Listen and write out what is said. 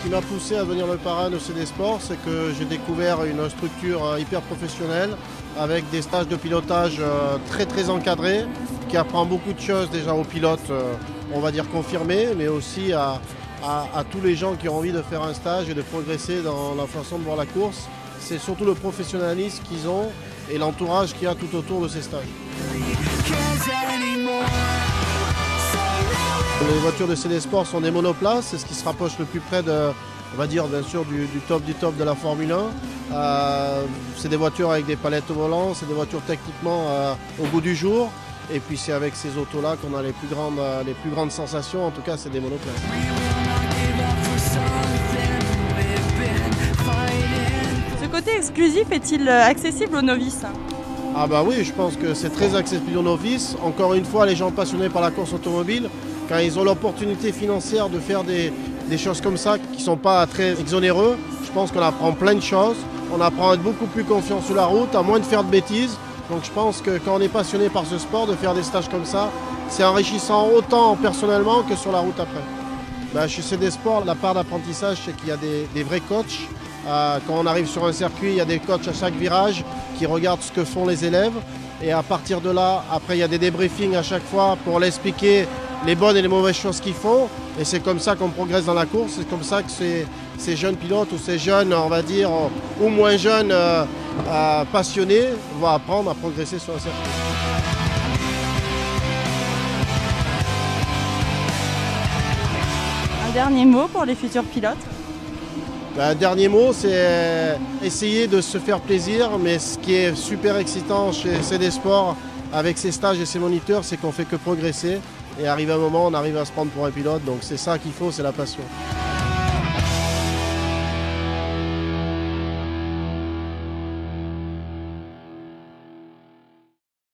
qui m'a poussé à devenir le parrain de CD Sport, c'est que j'ai découvert une structure hyper professionnelle avec des stages de pilotage très encadrés, qui apprend beaucoup de choses déjà aux pilotes, on va dire confirmés, mais aussi à tous les gens qui ont envie de faire un stage et de progresser dans la façon de voir la course. C'est surtout le professionnalisme qu'ils ont et l'entourage qu'il y a tout autour de ces stages. Les voitures de CD Sport sont des monoplaces, c'est ce qui se rapproche le plus près de, on va dire bien sûr du top de la Formule 1. C'est des voitures avec des palettes au volant, c'est des voitures techniquement au goût du jour. Et puis c'est avec ces autos-là qu'on a les plus grandes sensations, en tout cas c'est des monoplaces. Ce côté exclusif est-il accessible aux novices? Ah bah oui, je pense que c'est très accessible aux novices. Encore une fois, les gens passionnés par la course automobile, quand ils ont l'opportunité financière de faire des choses comme ça, qui ne sont pas très exonéreux, je pense qu'on apprend plein de choses. On apprend à être beaucoup plus confiant sur la route, à moins de faire de bêtises. Donc je pense que quand on est passionné par ce sport, de faire des stages comme ça, c'est enrichissant autant personnellement que sur la route après. Ben, chez CD Sport, la part d'apprentissage, c'est qu'il y a des vrais coachs. Quand on arrive sur un circuit, il y a des coachs à chaque virage qui regardent ce que font les élèves. Et à partir de là, après, il y a des débriefings à chaque fois pour leur expliquer les bonnes et les mauvaises choses qu'ils font. Et c'est comme ça qu'on progresse dans la course. C'est comme ça que ces jeunes pilotes ou ces jeunes, on va dire, ou moins jeunes passionnés, vont apprendre à progresser sur un circuit. Un dernier mot pour les futurs pilotes? Ben, dernier mot, c'est essayer de se faire plaisir, mais ce qui est super excitant chez CD Sport avec ces stages et ces moniteurs, c'est qu'on fait que progresser et arrive un moment, on arrive à se prendre pour un pilote, donc c'est ça qu'il faut, c'est la passion.